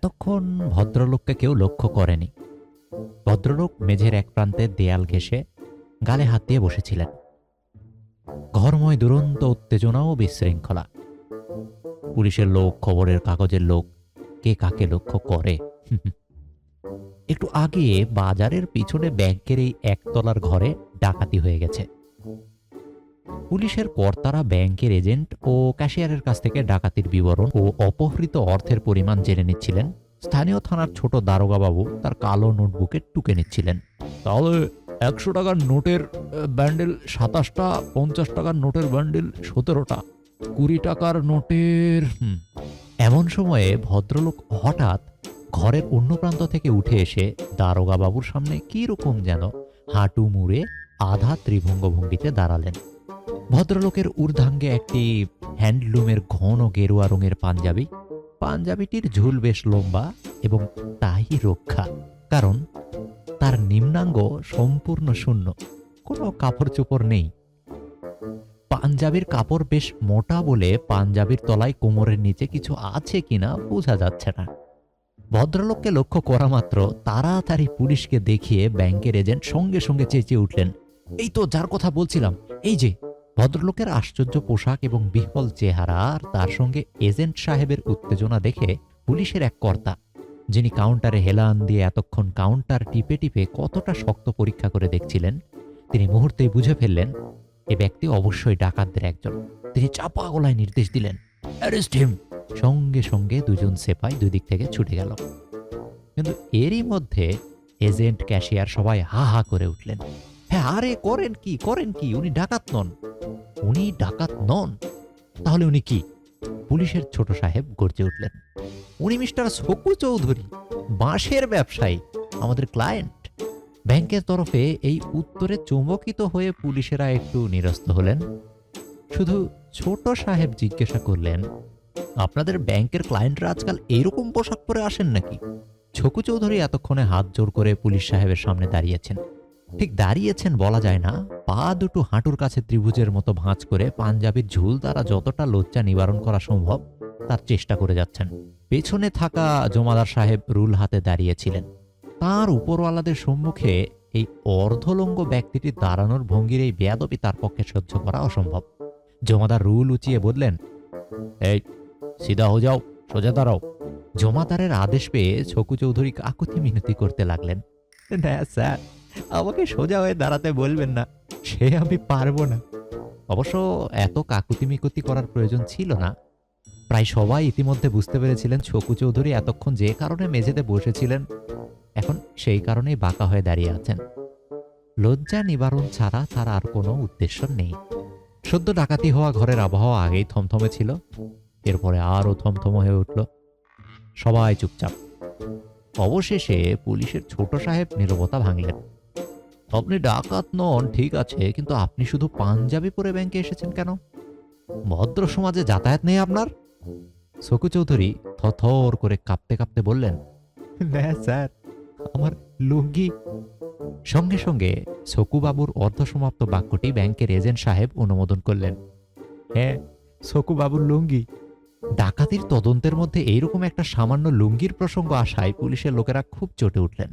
এতক্ষণ ভদ্রলোককে কেউ লক্ষ্য করেনি। ভদ্রলোক মেঝের এক প্রান্তে দেয়াল ঘেঁষে গালে হাত দিয়ে বসেছিলেন। ঘরময় দুরন্ত উত্তেজনা ও বিশৃঙ্খলা। পুলিশের লোক, খবরের কাগজের লোক, কে কাকে লক্ষ্য করে। একটু আগে বাজারের পিছনে ব্যাংকের এই একতলার ঘরে ডাকাতি হয়ে গেছে। পুলিশের কর্তারা ব্যাংকের এজেন্ট ও ক্যাশিয়ারের কাছ থেকে ডাকাতির বিবরণ ও অপহৃত অর্থের পরিমাণ জেনে নিচ্ছিলেন। স্থানীয় থানার ছোট দারোগা বাবু তার কালো নোটবুকে টুকে নিচ্ছিলেন। তাহলে 100 টাকার নোটের ব্যান্ডেল 27টা, 50 টাকার নোটের ব্যান্ডেল 17টা, 20 টাকার নোটের। এমন সময়ে ভদ্রলোক হঠাৎ ঘরের অন্য প্রান্ত থেকে উঠে এসে দারোগা বাবুর সামনে কি রকম যেন হাঁটু মুড়ে আধা ত্রিভঙ্গ ভঙ্গিতে দাঁড়ালেন। ভদ্রলোকের ঊর্ধ্বাঙ্গে একটি হ্যান্ডলুমের ঘন গেরুয়া রঙের পাঞ্জাবি। পাঞ্জাবিটির ঝুল বেশ লম্বা এবং তাই রক্ষা, কারণ তার নিম্নাঙ্গ সম্পূর্ণ শূন্য, কোনো কাপড় চোপড় নেই। পাঞ্জাবির কাপড় বেশ মোটা বলে পাঞ্জাবির তলায় কোমরের নিচে কিছু আছে কিনা বোঝা যাচ্ছে না। ভদ্রলোককে লক্ষ্য করা মাত্র তাড়াতাড়ি পুলিশকে দেখিয়ে ব্যাংকের এজেন্ট সঙ্গে সঙ্গে চেঁচিয়ে উঠলেন, এই তো যার কথা বলছিলাম, এই যে। ভদ্রলোকের আশ্চর্য পোশাক এবং বিহ্বল চেহারা আর তার সঙ্গে এজেন্ট সাহেবের উত্তেজনা দেখে পুলিশের এক কর্তা, যিনি কাউন্টারে হেলান দিয়ে এতক্ষণ কাউন্টার টিপে টিপে কতটা শক্ত পরীক্ষা করে দেখছিলেন, তিনি মুহূর্তেই বুঝে ফেললেন এ ব্যক্তি অবশ্যই ডাকাতদের একজন। তিনি চাপা গলায় নির্দেশ দিলেন, অ্যারেস্ট হিম। সঙ্গে সঙ্গে দুজন সেপাই দুই দিক থেকে ছুটে গেল। কিন্তু এরই মধ্যে এজেন্ট, ক্যাশিয়ার সবাই হা হা করে উঠলেন। হ্যাঁ, আরে করেন কি, উনি ডাকাত নন। উনি ডাকাত নন? তাহলে উনি কি? পুলিশের ছোট সাহেব গর্জে উঠলেন, উনি মিস্টার শকু চৌধুরী, বাঁশের ব্যবসায়ী, আমাদের ক্লায়েন্ট। ব্যাংকের তরফে এই উত্তরে চমকিত হয়ে পুলিশেরা একটু নিরস্ত হলেন। শুধু ছোট সাহেব জিজ্ঞাসা করলেন, আপনাদের ব্যাংকের ক্লায়েন্টরা আজকাল এইরকম পোশাক পরে আসেন নাকি? ছকু চৌধুরী এতক্ষণে হাত জোর করে পুলিশ সাহেবের সামনে দাঁড়িয়েছেন। ঠিক দাঁড়িয়েছেন বলা যায় না, পা দুটো হাঁটুর কাছে ত্রিভুজের মতো ভাঁজ করে পাঞ্জাবির ঝুল দ্বারা যতটা লজ্জা নিবারণ করা সম্ভব তার চেষ্টা করে যাচ্ছেন। পেছনে থাকা জমাদার সাহেব রুল হাতে দাঁড়িয়েছিলেন। তার উপরওয়ালাদের সম্মুখে এই অর্ধলঙ্গ ব্যক্তিটি দাঁড়ানোর ভঙ্গির এই বেয়াদবি তার পক্ষে সহ্য করা অসম্ভব। জমাদার রুল উঁচিয়ে বললেন, এই সিধা হয়ে যাও, সোজা দাঁড়াও। জমাদারের আদেশ পেয়ে ছকু চৌধুরী কাকুতি মিনতি করতে লাগলেন, না স্যার, আমাকে সোজা হয়ে দাঁড়াতে বলবেন না, সে আমি পারবো না। অবশ্য এত কাকুতি মিকুতি করার প্রয়োজন ছিল না। প্রায় সবাই ইতিমধ্যে বুঝতে পেরেছিলেন ছকু চৌধুরী এতক্ষণ যে কারণে মেঝেতে বসেছিলেন, এখন সেই কারণেই বাঁকা হয়ে দাঁড়িয়ে আছেন। লজ্জা নিবারণ ছাড়া তার আর কোনো উদ্দেশ্য নেই। সদ্য ডাকাতি হওয়া ঘরের আবহাওয়া আগেই থমথমে ছিল, এরপরে আরও থমথম হয়ে উঠল। সবাই চুপচাপ। অবশেষে পুলিশের ছোট সাহেব নীরবতা ভাঙলেন। আপনি ডাকাত নন ঠিক আছে, কিন্তু আপনি শুধু পাঞ্জাবি পরে ব্যাংকে এসেছেন কেন? ভদ্র সমাজে যাতায়াত নেই আপনার? ছকু চৌধুরী থরথর করে কাঁপতে কাঁপতে বললেন, না স্যার, আমার লুঙ্গি। সঙ্গে সঙ্গে ছকুবাবুর অর্ধসমাপ্ত বাক্যটি ব্যাংকের এজেন্ট সাহেব অনুমোদন করলেন। হ্যাঁ, ছকুবাবুর লুঙ্গি। ডাকাতির তদন্তের মধ্যে এইরকম একটা সামান্য লুঙ্গির প্রসঙ্গ আসায় পুলিশের লোকেরা খুব চটে উঠলেন।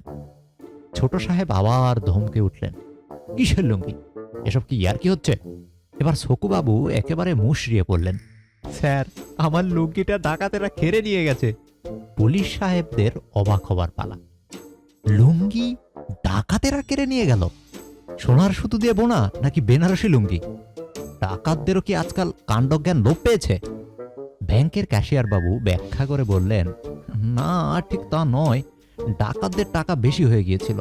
ছোট সাহেব আবার ধমকে উঠলেন, কিসের লুঙ্গি? এসব কি ইয়ার্কি হচ্ছে? এবার ছকুবাবু একেবারে মুষড়িয়ে পড়লেন, স্যার, আমার লুঙ্গিটা ডাকাতেরা কেড়ে নিয়ে গেছে। পুলিশ সাহেবদের অবাক হবার পালা। লুঙ্গি ডাকাতেরা কেড়ে নিয়ে গেল? সোনার সুতো দিয়ে বোনা নাকি বেনারসি লুঙ্গি? ডাকাতদেরও কি আজকাল কাণ্ডজ্ঞান লোপ পেয়েছে? ব্যাংকের ক্যাশিয়ার বাবু ব্যাখ্যা করে বললেন, না ঠিক তা নয়, ডাকাতদের টাকা বেশি হয়ে গিয়েছিল।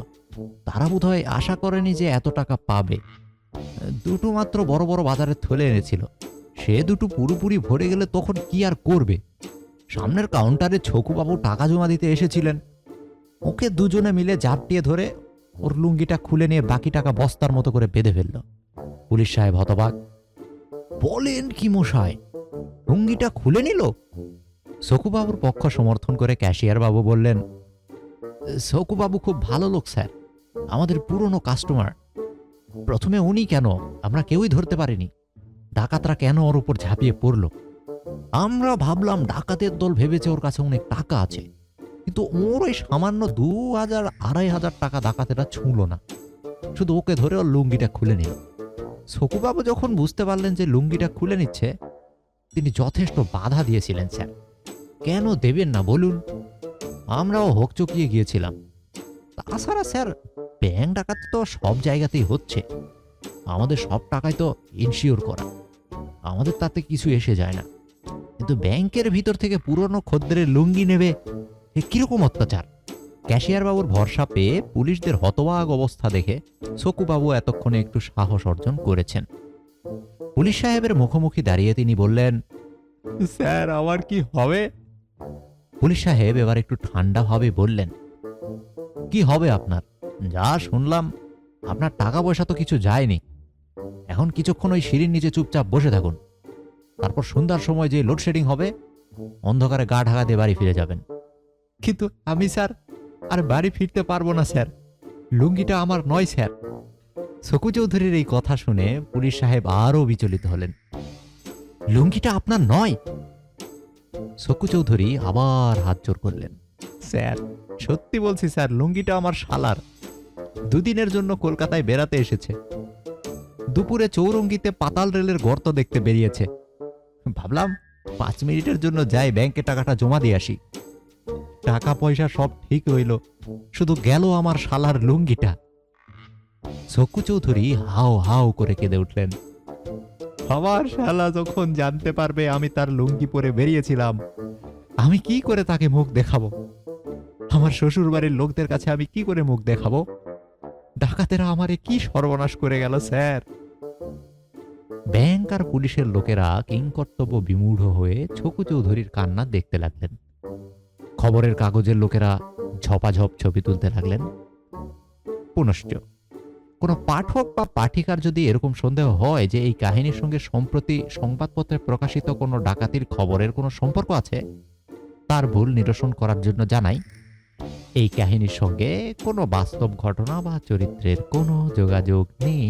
তারা বোধহয় আশা করেনি যে এত টাকা পাবে। দুটো মাত্র বড় বড় বাজারে থলে এনেছিল, সে দুটো পুরোপুরি ভরে গেলে তখন কি আর করবে? সামনের কাউন্টারে ছকুবাবু টাকা জমা দিতে এসেছিলেন, ওকে দুজনে মিলে ঝাপটিয়ে ধরে ওর লুঙ্গিটা খুলে নিয়ে বাকি টাকা বস্তার মতো করে বেঁধে ফেলল। পুলিশ সাহেব হতবাক, বলেন কি মশাই, লুঙ্গিটা খুলে নিল? ছকুবাবুর পক্ষ সমর্থন করে ক্যাশিয়ার বাবু বললেন, ছকুবাবু খুব ভালো লোক স্যার, আমাদের পুরনো কাস্টমার। প্রথমে উনি কেন, আমরা কেউই ধরতে পারিনি ডাকাতরা কেন ওর উপর ঝাঁপিয়ে পড়ল। আমরা ভাবলাম ডাকাতের দল ভেবেছে ওর কাছে অনেক টাকা আছে, কিন্তু ওর ওই সামান্য 2,000-2,500 টাকা ডাকাতেরা ছুঁলো না, শুধু ওকে ধরে ওর লুঙ্গিটা খুলে নিল। ছকুবাবু যখন বুঝতে পারলেন যে লুঙ্গিটা খুলে নিচ্ছে, তিনি যথেষ্ট বাধা দিয়েছিলেন। স্যার, কেন দেবেন না বলুন? আমরাও হকচকিয়ে গিয়েছিলাম। তাছাড়া স্যার, ব্যাংক ডাকাতি তো সব জায়গাতেই হচ্ছে, আমাদের সব টাকাই তো ইনশিওর করা, আমাদের তাতে কিছু এসে যায় না। কিন্তু ব্যাংকের ভিতর থেকে পুরনো খদ্দেরের লুঙ্গি নেবে, এ কিরকম অত্যাচার! ক্যাশিয়ার বাবুর ভরসা পেয়ে পুলিশদের হতবাক অবস্থা দেখে ছকুবাবু এতক্ষণে একটু সাহস অর্জন করেছেন। পুলিশ সাহেবের মুখোমুখি দাঁড়িয়ে তিনি বললেন, স্যার, আমার কি হবে? পুলিশ সাহেব এবার একটু ঠান্ডাভাবে বললেন, কি হবে আপনার? যা শুনলাম, আপনার টাকা পয়সা তো কিছু যায়নি। এখন কিছুক্ষণ ওই সিঁড়ির নিচে চুপচাপ বসে থাকুন, তারপর সন্ধ্যার সময় যে লোডশেডিং হবে, অন্ধকারে গা ঢাকা দিয়ে বাড়ি ফিরে যাবেন। কিন্তু আমি স্যার আর বাড়ি ফিরতে পারবো না স্যার, লুঙ্গিটা আমার নয় স্যার। ছকু চৌধুরীর এই কথা শুনে পুলিশ সাহেব আরও বিচলিত হলেন। লুঙ্গিটা আপনার নয়? ছকু চৌধুরী আবার হাত জোর করলেন। স্যার, সত্যি বলছি স্যার, লুঙ্গিটা আমার শালার। দুদিনের জন্য কলকাতায় বেড়াতে এসেছে, দুপুরে চৌরঙ্গিতে পাতাল রেলের গর্ত দেখতে বেরিয়েছে। ভাবলাম 5 মিনিটের জন্য যাই, ব্যাংকে টাকাটা জমা দিয়ে আসি। টাকা পয়সা সব ঠিক রইল, শুধু গেল আমার শালার লুঙ্গিটা। ছকু চৌধুরী হাও হাও করে কেঁদে উঠলেন। আমার শালা যখন জানতে পারবে আমি তার লুঙ্গি পরে বেরিয়েছিলাম, আমি কি করে তাকে মুখ দেখাবো? আমার শ্বশুর বাড়ির লোকদের কাছে আমি কি করে মুখ দেখাবো? ডাকাতেরা আমারে কি সর্বনাশ করে গেল স্যার। ব্যাংক আর পুলিশের লোকেরা কিংকর্তব্য বিমূঢ় হয়ে ছকু চৌধুরীর কান্না দেখতে লাগলেন। খবরের কাগজের লোকেরা ঝপাঝপ ছবি তুলতে লাগলেন। পুনশ্চ কোনো পাঠক বা পাঠিকার যদি এরকম সন্দেহ হয় যে এই কাহিনীর সঙ্গে সম্প্রতি সংবাদপত্রে প্রকাশিত কোনো ডাকাতির খবরের কোনো সম্পর্ক আছে, তার ভুল নিরসন করার জন্য জানাই, এই কাহিনীর সঙ্গে কোনো বাস্তব ঘটনা বা চরিত্রের কোনো যোগাযোগ নেই।